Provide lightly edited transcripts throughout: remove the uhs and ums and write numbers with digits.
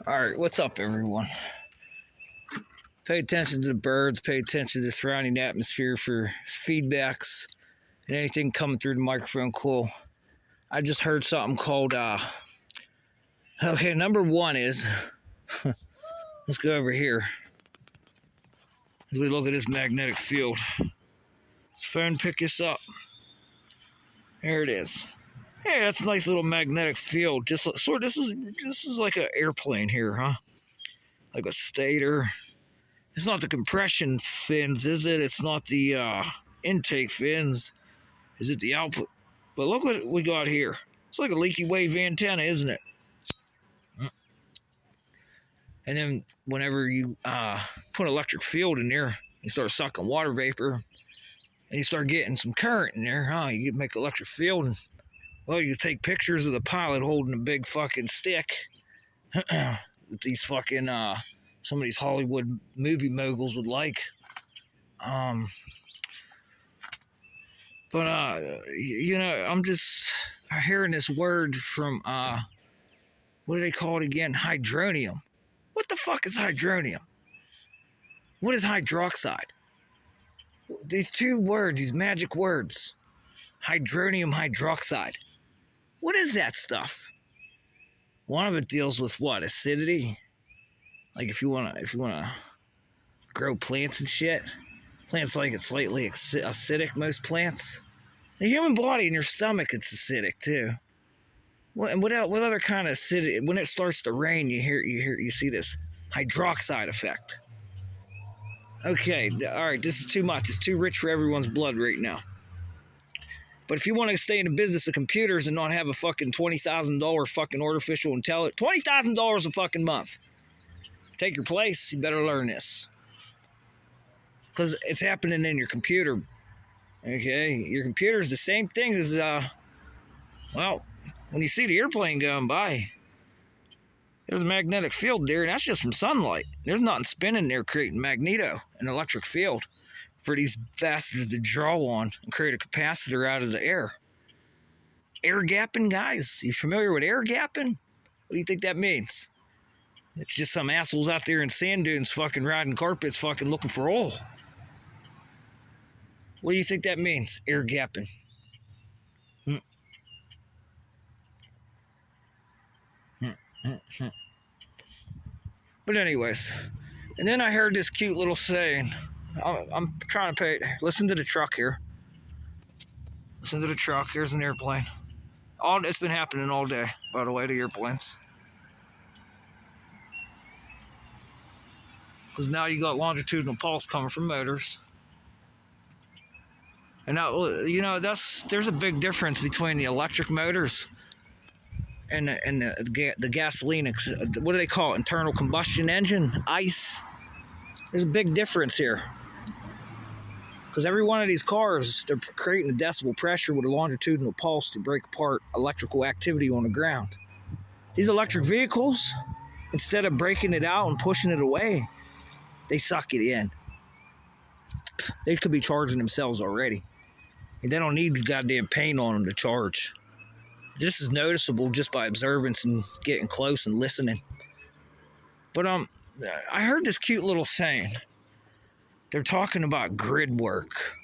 Alright, what's up, everyone? Pay attention to the birds, pay attention to the surrounding atmosphere for feedbacks and anything coming through the microphone cool. I just heard something called, okay, number one is, let's go over here as we look at this magnetic field. This phone pick this up. There it is. Hey, that's a nice little magnetic field. Just sort of, this is like an airplane here, huh? Like a stator. It's not the compression fins, is it? It's not the intake fins. Is it the output? But look what we got here. It's like a leaky wave antenna, isn't it? And then whenever you put an electric field in there, you start sucking water vapor, and you start getting some current in there, huh? You make electric field, and well, you take pictures of the pilot holding a big fucking stick that these fucking some of these Hollywood movie moguls would like. But you know, I'm just hearing this word from what do they call it again? Hydronium. What the fuck is hydronium? What is hydroxide? These two words, these magic words. Hydronium hydroxide. What is that stuff? One of it deals with what? Acidity? Like if you wanna grow plants and shit. Plants like it slightly acidic, most plants. The human body in your stomach, it's acidic too. What other kind of acidity? When it starts to rain, you see this hydroxide effect. Okay, all right, this is too much. It's too rich for everyone's blood right now. But if you want to stay in the business of computers and not have a fucking $20,000 fucking artificial intelligence, $20,000 a fucking month, take your place, you better learn this. Because it's happening in your computer. Okay? Your computer's the same thing as, well, when you see the airplane going by, there's a magnetic field there, and that's just from sunlight. There's nothing spinning there creating magneto, an electric field, for these bastards to draw on and create a capacitor out of the air. Air gapping, guys? You familiar with air gapping? What do you think that means? It's just some assholes out there in sand dunes fucking riding carpets fucking looking for oil. What do you think that means? Air gapping. But anyways, and then I heard this cute little saying. I'm trying to listen to the truck here. Listen to the truck. Here's an airplane. It's been happening all day, by the way, the airplanes. Because now you got longitudinal pulse coming from motors. And now, you know, there's a big difference between the electric motors and the gasoline, what do they call it? Internal combustion engine, ICE. There's a big difference here. Because every one of these cars, they're creating a decibel pressure with a longitudinal pulse to break apart electrical activity on the ground. These electric vehicles, instead of breaking it out and pushing it away, they suck it in. They could be charging themselves already. And they don't need the goddamn paint on them to charge. This is noticeable just by observance and getting close and listening. But I heard this cute little saying. They're talking about grid work.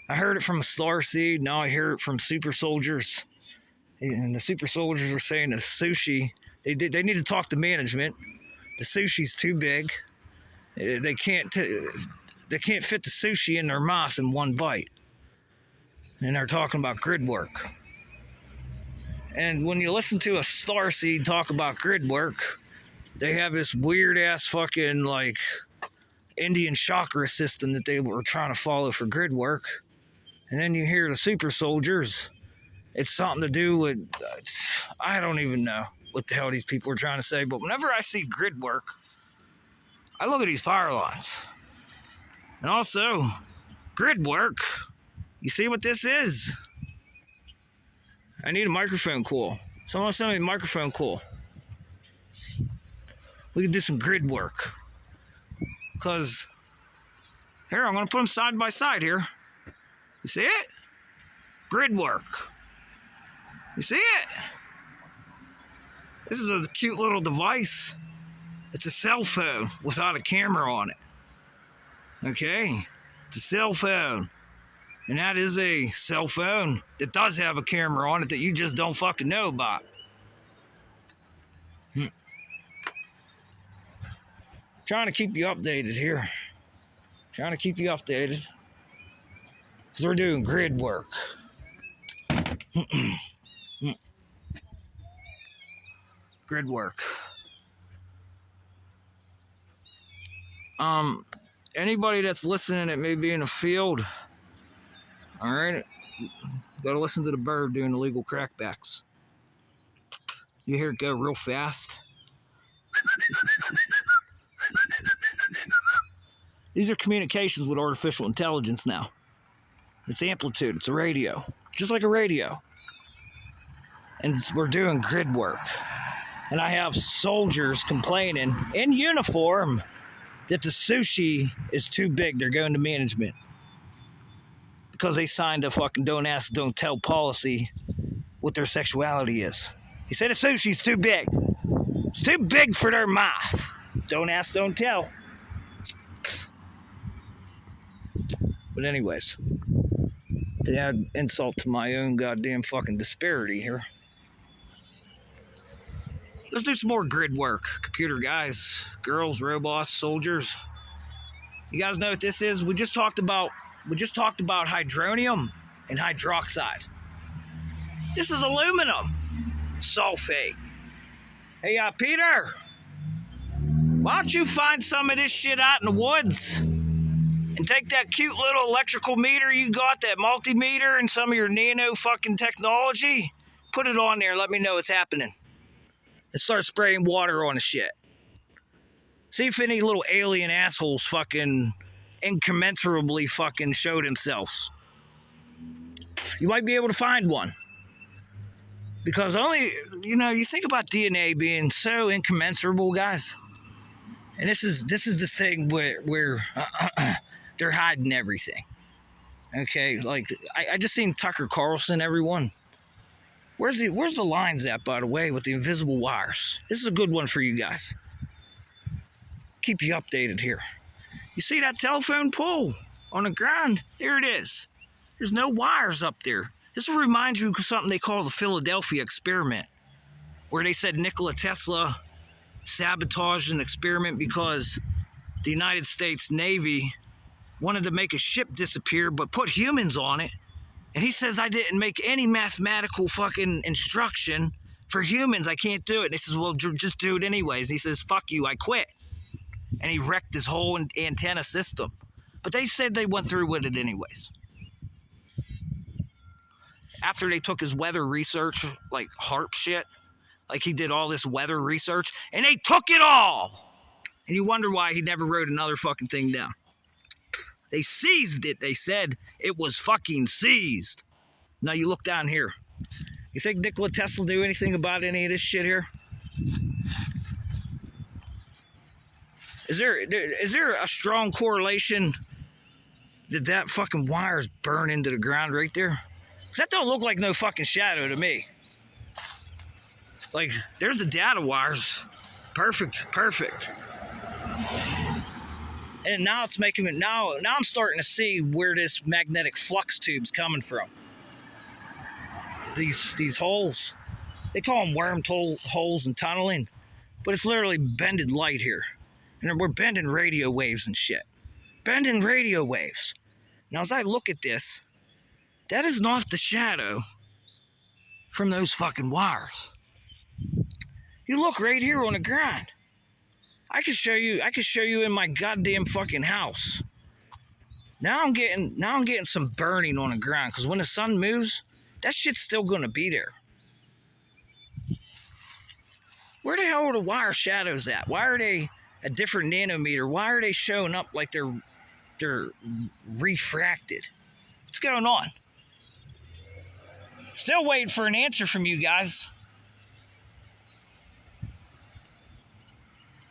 I heard it from a starseed. Now I hear it from super soldiers. And the super soldiers are saying the sushi, they need to talk to management. The sushi's too big. They can't fit the sushi in their mouth in one bite. And they're talking about grid work. And when you listen to a starseed talk about grid work, they have this weird ass fucking like Indian chakra system that they were trying to follow for grid work. And then you hear the super soldiers. It's something to do with, I don't even know what the hell these people are trying to say. But whenever I see grid work, I look at these fire lines. And also, grid work. You see what this is? I need a microphone cool. Someone send me a microphone cool. We can do some grid work. Because, here, I'm going to put them side by side here. You see it? Grid work. You see it? This is a cute little device. It's a cell phone without a camera on it. Okay? It's a cell phone. And that is a cell phone that does have a camera on it that you just don't fucking know about. Trying to keep you updated here. Trying to keep you updated. Because we're doing grid work. Grid work. Anybody that's listening that may be in the field, all right, got to listen to the bird doing illegal crackbacks. You hear it go real fast. These are communications with artificial intelligence now. It's amplitude. It's a radio, just like a radio. And we're doing grid work. And I have soldiers complaining in uniform that the sushi is too big. They're going to management because they signed a fucking don't ask, don't tell policy what their sexuality is. He said the sushi's too big. It's too big for their mouth. Don't ask, don't tell. But anyways, to add insult to my own goddamn fucking disparity here, let's do some more grid work. Computer guys, girls, robots, soldiers. You guys know what this is? We just talked about hydronium and hydroxide. This is aluminum sulfate. Hey, Peter, why don't you find some of this shit out in the woods and take that cute little electrical meter you got, that multimeter, and some of your nano fucking technology, put it on there, let me know what's happening. And start spraying water on the shit. See if any little alien assholes fucking incommensurably fucking show themselves. You might be able to find one. Because only, you think about DNA being so incommensurable, guys. And this is the thing where they're hiding everything. Okay, like I just seen Tucker Carlson, everyone. Where's the lines at, by the way, with the invisible wires? This is a good one for you guys. Keep you updated here. You see that telephone pole on the ground? There it is. There's no wires up there. This will remind you of something they call the Philadelphia experiment, where they said Nikola Tesla sabotaged an experiment because the United States Navy wanted to make a ship disappear but put humans on it. And he says, I didn't make any mathematical fucking instruction for humans. I can't do it. And he says, well, just do it anyways. And he says, fuck you, I quit. And he wrecked his whole antenna system. But they said they went through with it anyways. After they took his weather research, like HARP shit, like he did all this weather research, and they took it all. And you wonder why he never wrote another fucking thing down. They seized it. They said it was fucking seized. Now you look down here. You think Nikola Tesla knew anything about any of this shit here? Is there a strong correlation that fucking wires burn into the ground right there? Because that don't look like no fucking shadow to me. Like, there's the data wires. Perfect. And now it's making it, now I'm starting to see where this magnetic flux tube's coming from. These holes. They call them worm holes and tunneling. But it's literally bending light here. And we're bending radio waves and shit. Bending radio waves. Now as I look at this, that is not the shadow from those fucking wires. You look right here on the ground. I could show you in my goddamn fucking house. Now I'm getting some burning on the ground, because when the sun moves, that shit's still gonna be there. Where the hell are the wire shadows at? Why are they a different nanometer? Why are they showing up like they're refracted? What's going on? Still waiting for an answer from you guys.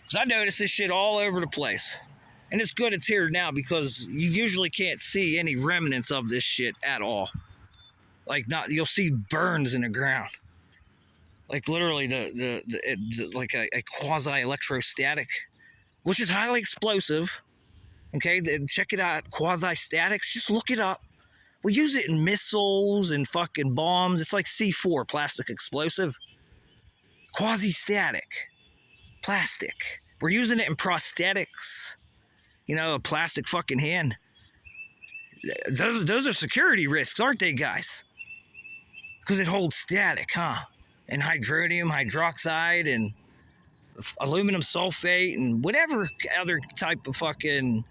Because I notice this shit all over the place. And it's good it's here now, because you usually can't see any remnants of this shit at all. Like, you'll see burns in the ground. like literally like a quasi electrostatic, which is highly explosive. Okay, check it out. Quasi statics. Just look it up. We use it in missiles and fucking bombs. It's like C4, plastic explosive. Quasi static, plastic. We're using it in prosthetics. You know, a plastic fucking hand. Those are security risks, aren't they, guys? Because it holds static, huh? And hydronium hydroxide and aluminum sulfate and whatever other type of fucking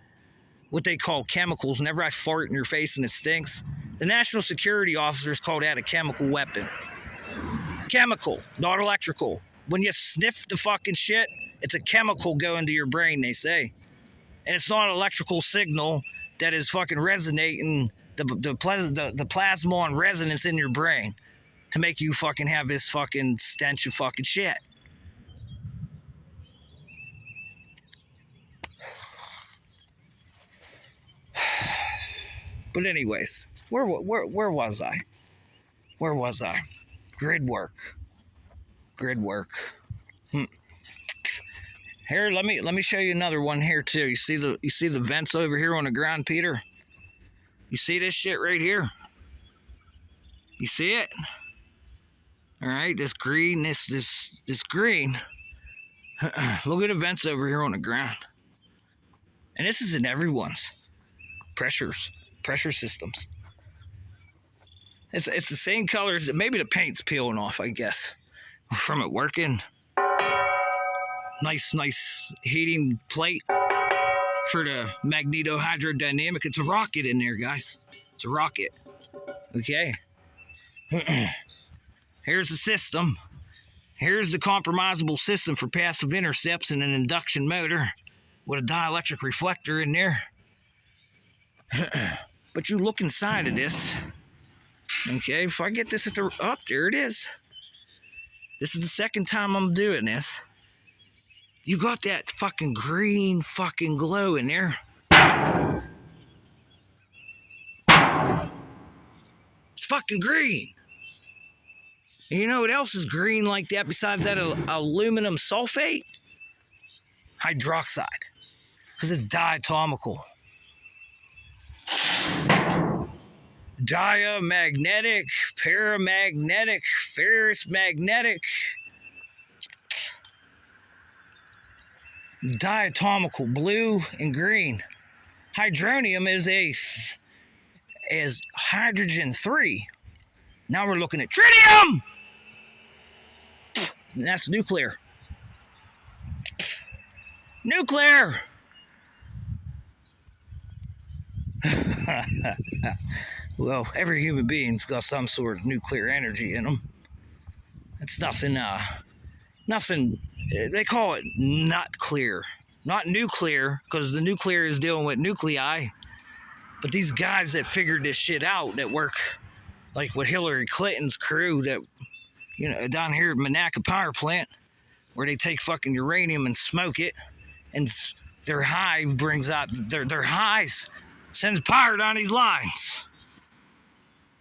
what they call chemicals. Whenever I fart in your face and it stinks, the national security officers call that a chemical weapon. Chemical, not electrical. When you sniff the fucking shit, it's a chemical going to your brain, they say. And it's not an electrical signal that is fucking resonating the plasma on resonance in your brain to make you fucking have this fucking stench of fucking shit. But anyways, where was I? Where was I? Grid work. Here, let me show you another one here too. You see the vents over here on the ground, Peter? You see this shit right here? You see it? All right, this green, this green. Look at the vents over here on the ground. And this is in everyone's pressure systems. It's the same colors. Maybe the paint's peeling off, I guess, from it working. Nice heating plate for the magnetohydrodynamic. It's a rocket in there, guys. It's a rocket. Okay. Here's the system. Here's the compromisable system for passive intercepts and an induction motor with a dielectric reflector in there. But you look inside of this. Okay, if I get this at the... Oh, there it is. This is the second time I'm doing this. You got that fucking green fucking glow in there. It's fucking green. And you know what else is green like that besides that aluminum sulfate? Hydroxide. Because it's diatomical. Diamagnetic, paramagnetic, ferrous magnetic. Diatomical, blue and green. Hydronium is hydrogen 3. Now we're looking at tritium. And that's nuclear. Nuclear. Well, every human being's got some sort of nuclear energy in them. It's nothing, they call it not clear. Not nuclear, because the nuclear is dealing with nuclei. But these guys that figured this shit out, that work like with Hillary Clinton's crew, that, you know, down here at Monaca Power Plant, where they take fucking uranium and smoke it, and their hive brings out, their highs sends power down these lines.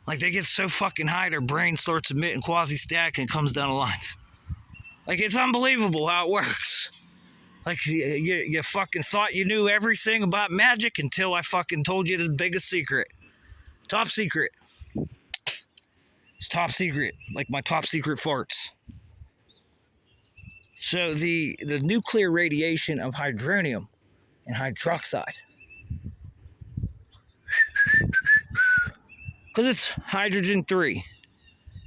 Like, they get so fucking high, their brain starts emitting quasi-static and it comes down the lines. Like, it's unbelievable how it works. Like, you fucking thought you knew everything about magic until I fucking told you the biggest secret. Top secret. It's top secret. Like my top secret farts. So, the nuclear radiation of hydronium and hydroxide. Because it's hydrogen 3.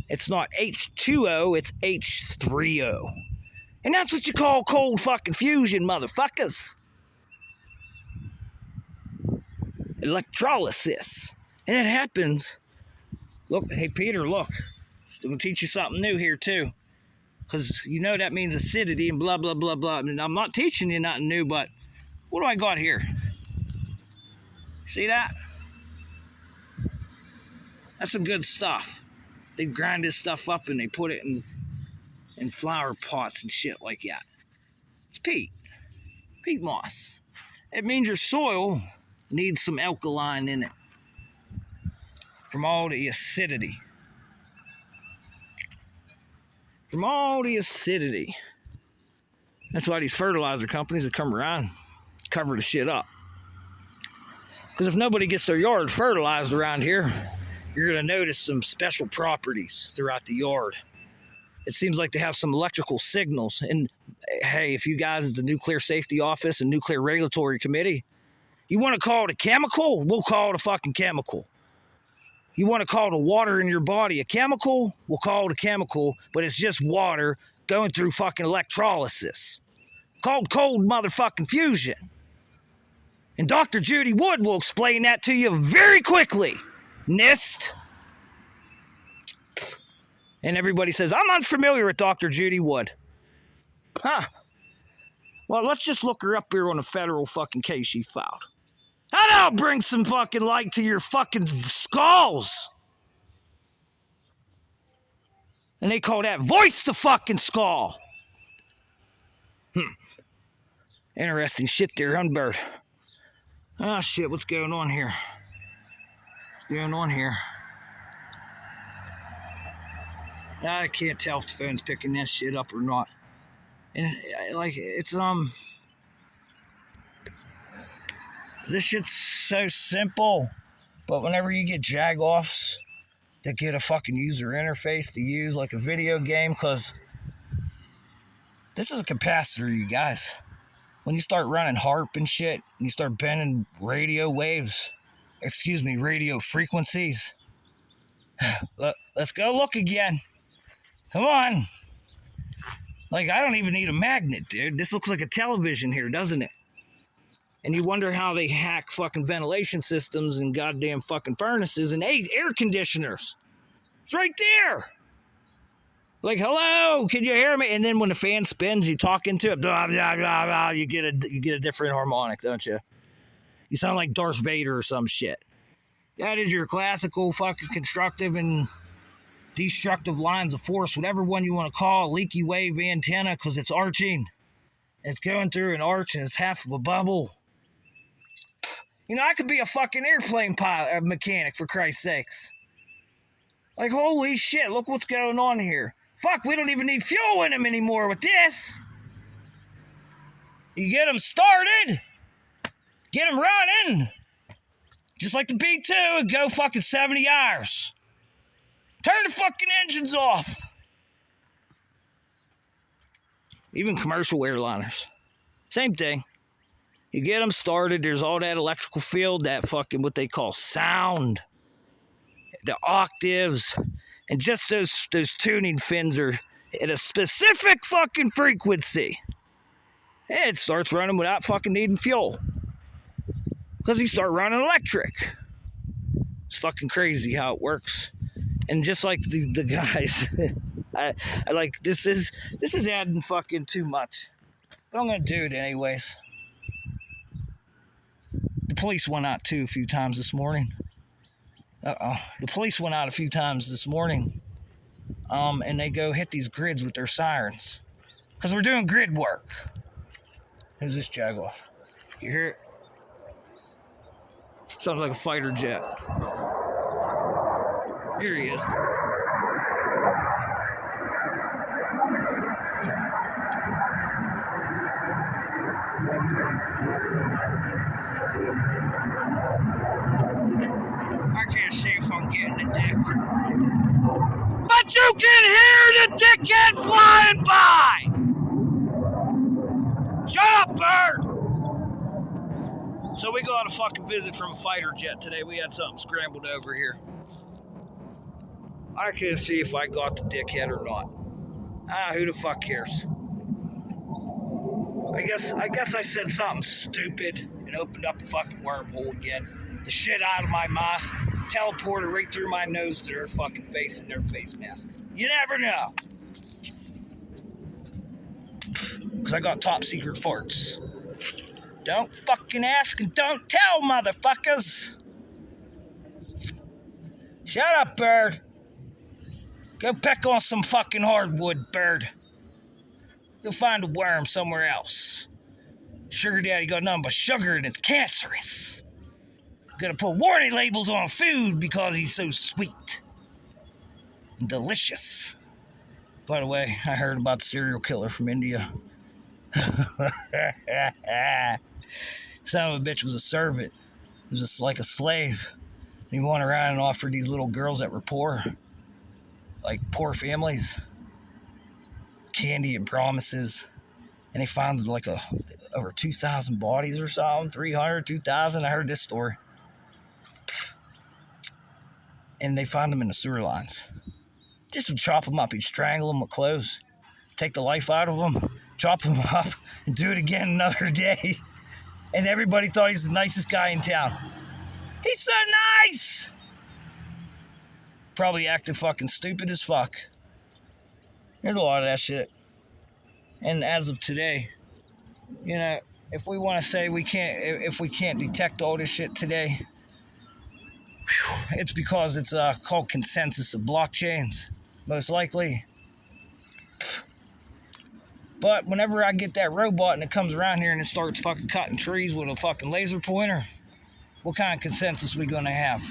It's not H2O, it's H3O. And that's what you call cold fucking fusion, motherfuckers. Electrolysis. And it happens. Look, hey Peter, look. I'm going to teach you something new here too. Because you know that means acidity and blah, blah, blah, blah. I mean, I'm not teaching you nothing new, but what do I got here? See that? That's some good stuff. They grind this stuff up and they put it in flower pots and shit like that. It's peat. Peat moss. It means your soil needs some alkaline in it from all the acidity. from all the acidity. That's why these fertilizer companies that come around cover the shit up. Because if nobody gets their yard fertilized around here, you're going to notice some special properties throughout the yard. It seems like they have some electrical signals. And hey, if you guys at the Nuclear Safety Office and Nuclear Regulatory Committee, you want to call it a chemical? We'll call it a fucking chemical. You want to call the water in your body a chemical? We'll call it a chemical, but it's just water going through fucking electrolysis. Called cold motherfucking fusion. And Dr. Judy Wood will explain that to you very quickly. NIST. And everybody says, I'm unfamiliar with Dr. Judy Wood. Huh. Well, let's just look her up here on a federal fucking case she filed. That'll bring some fucking light to your fucking skulls. And they call that voice the fucking skull. Interesting shit there, huh, Bird? Oh shit, what's going on here? What's going on here? I can't tell if the phone's picking that shit up or not. And like it's this shit's so simple, but whenever you get jagoffs that get a fucking user interface to use like a video game, because this is a capacitor, you guys. When you start running harp and shit, and you start bending radio waves, radio frequencies. Let's go look again. Come on. Like, I don't even need a magnet, dude. This looks like a television here, doesn't it? And you wonder how they hack fucking ventilation systems and goddamn fucking furnaces and air conditioners. It's right there. Like, hello, can you hear me? And then when the fan spins, you talk into it, blah, blah, blah, blah, you get a different harmonic, don't you? You sound like Darth Vader or some shit. That is your classical fucking constructive and destructive lines of force, whatever one you want to call, leaky wave antenna, because it's arching. It's going through an arch and it's half of a bubble. You know, I could be a fucking airplane pilot, mechanic, for Christ's sakes. Like, holy shit, look what's going on here. Fuck, we don't even need fuel in them anymore with this. You get them started, get them running, just like the B-2, and go fucking 70 hours. Turn the fucking engines off. Even commercial airliners. Same thing. You get them started, there's all that electrical field, that fucking what they call sound, the octaves, and just those tuning fins are at a specific fucking frequency. And it starts running without fucking needing fuel. Because you start running electric. It's fucking crazy how it works. And just like the guys, I like, this is adding fucking too much. But I'm gonna do it anyways. The police went out too a few times this morning. The police went out a few times this morning. And they go hit these grids with their sirens. Because we're doing grid work. Who's this jagoff? You hear it? Sounds like a fighter jet. Here he is. I can't see if I'm getting the dick. But you can hear the dickhead flying by! Shut up, bird! So we got a fucking visit from a fighter jet today. We had something scrambled over here. I can't see if I got the dickhead or not. Who the fuck cares? I guess I said something stupid and opened up a fucking wormhole again. The shit out of my mouth, teleported right through my nose to their fucking face and their face mask. You never know. Because I got top secret farts. Don't fucking ask and don't tell, motherfuckers. Shut up, bird. Go peck on some fucking hardwood, bird. Go find a worm somewhere else. Sugar daddy got nothing but sugar and it's cancerous. Gotta put warning labels on food because he's so sweet and delicious. By the way, I heard about the serial killer from India. Son of a bitch was a servant. He was just like a slave. He went around and offered these little girls that were poor, like poor families, candy and promises. And they found like over 2,000 bodies or something, 300, 2,000. I heard this story. And they found them in the sewer lines. Just would chop them up. He'd strangle them with clothes, take the life out of them, chop them up, and do it again another day. And everybody thought he was the nicest guy in town. He's so nice! Probably acted fucking stupid as fuck. There's a lot of that shit. And as of today, you know, if we want to say if we can't detect all this shit today, it's because it's called consensus of blockchains, most likely. But whenever I get that robot and it comes around here and it starts fucking cutting trees with a fucking laser pointer, what kind of consensus we gonna have?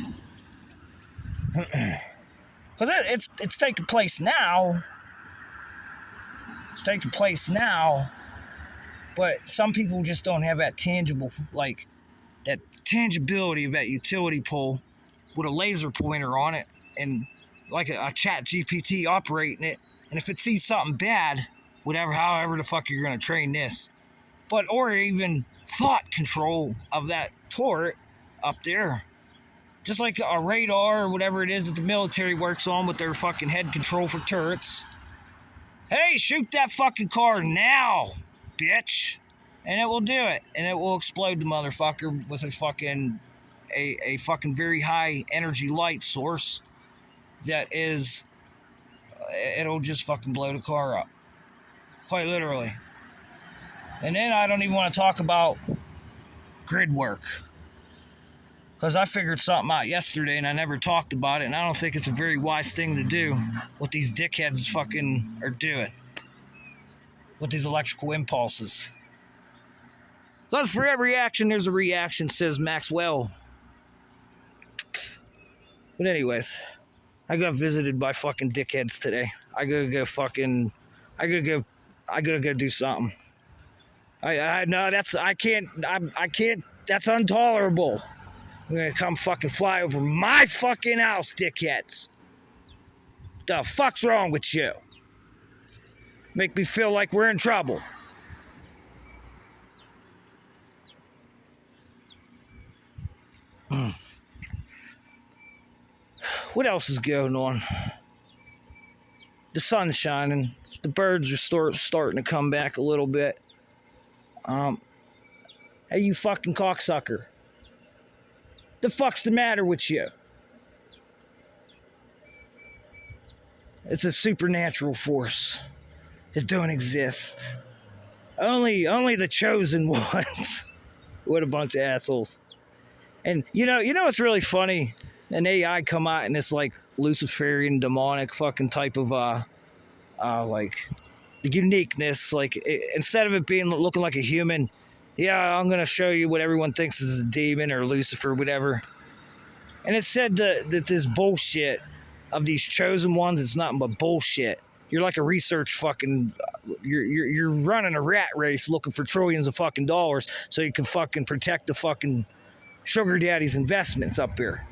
Because it's taking place now. It's taking place now. But some people just don't have that tangible, like, that tangibility of that utility pole with a laser pointer on it and like a chat GPT operating it. And if it sees something bad, however the fuck you're going to train this. But, or even thought control of that turret up there. Just like a radar or whatever it is that the military works on with their fucking head control for turrets. Hey, shoot that fucking car now, bitch. And it will do it. And it will explode the motherfucker with a fucking very high energy light source that is, it'll just fucking blow the car up. Quite literally. And then I don't even want to talk about grid work. Because I figured something out yesterday and I never talked about it, and I don't think it's a very wise thing to do what these dickheads fucking are doing with these electrical impulses. Because for every action, there's a reaction, says Maxwell. But anyways, I got visited by fucking dickheads today. I gotta go do something. I can't, that's intolerable. You're gonna come fucking fly over my fucking house, dickheads. The fuck's wrong with you? Make me feel like we're in trouble. What else is going on? The sun's shining. The birds are starting to come back a little bit. Hey, you fucking cocksucker. The fuck's the matter with you? It's a supernatural force that don't exist. Only the chosen ones. What a bunch of assholes. And you know what's really funny? An AI come out in this like Luciferian demonic fucking type of like the uniqueness. Like instead of it being looking like a human, yeah, I'm gonna show you what everyone thinks is a demon or Lucifer, whatever. And it said that this bullshit of these chosen ones is nothing but bullshit. You're like a research fucking, you're running a rat race looking for trillions of fucking dollars so you can fucking protect the fucking sugar daddy's investments up here.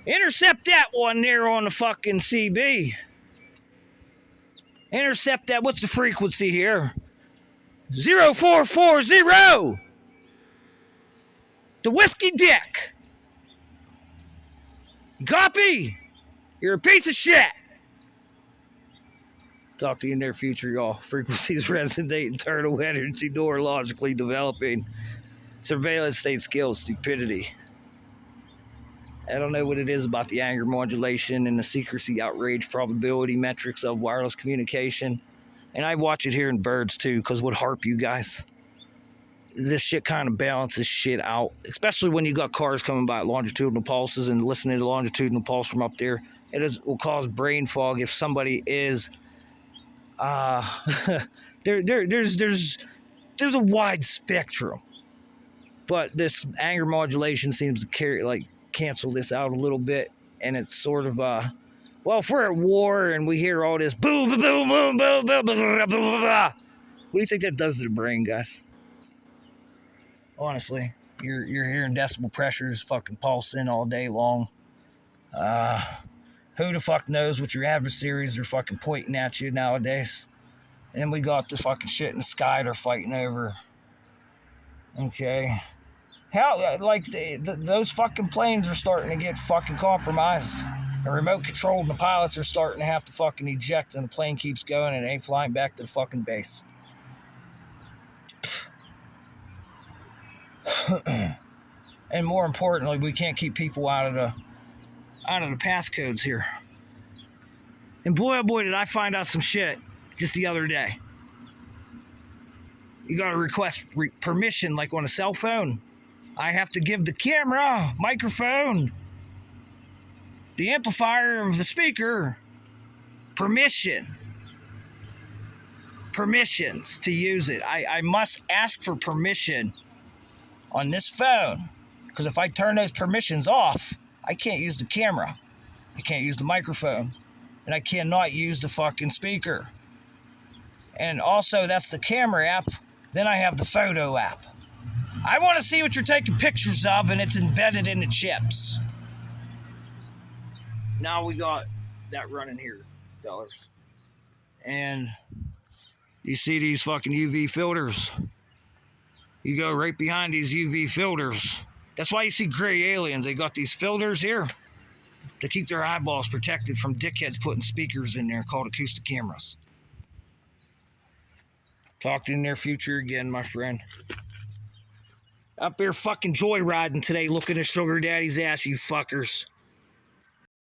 Intercept that one there on the fucking CB. Intercept that. What's the frequency here? 0440. The Whiskey Dick. Copy. You're a piece of shit. Talk to you in their future, y'all. Frequencies resonate, internal energy neurologically developing. Surveillance state skills, stupidity. I don't know what it is about the anger modulation and the secrecy, outrage, probability metrics of wireless communication. And I watch it here in birds too, because what harp you guys? This shit kind of balances shit out, especially when you got cars coming by at longitudinal pulses and listening to longitudinal pulse from up there. Will cause brain fog if somebody is there's a wide spectrum, but this anger modulation seems to cancel this out a little bit. and it's sort of well, if we're at war and we hear all this boom, boom, boom, boom, boom, boom, boom, boom, boom, what do you think that does to the brain, guys? Honestly, you're hearing decibel pressures fucking pulsing all day long. Who the fuck knows what your adversaries are fucking pointing at you nowadays? And then we got the fucking shit in the sky they're fighting over. Okay. How, like, those fucking planes are starting to get fucking compromised. The remote control and the pilots are starting to have to fucking eject, and the plane keeps going and it ain't flying back to the fucking base. And more importantly, we can't keep people out of the passcodes here. And boy, oh boy, did I find out some shit just the other day. You gotta request permission like on a cell phone. I have to give the camera, microphone, the amplifier of the speaker permissions to use it. I must ask for permission on this phone, because if I turn those permissions off, I can't use the camera, I can't use the microphone, and I cannot use the fucking speaker. And also, that's the camera app. Then I have the photo app. I want to see what you're taking pictures of, and it's embedded in the chips. Now we got that running here, fellas. And you see these fucking UV filters. You go right behind these UV filters. That's why you see gray aliens. They got these filters here to keep their eyeballs protected from dickheads putting speakers in there called acoustic cameras. Talk to you in the near future again, my friend. Up there fucking joyriding today, looking at Sugar Daddy's ass, you fuckers.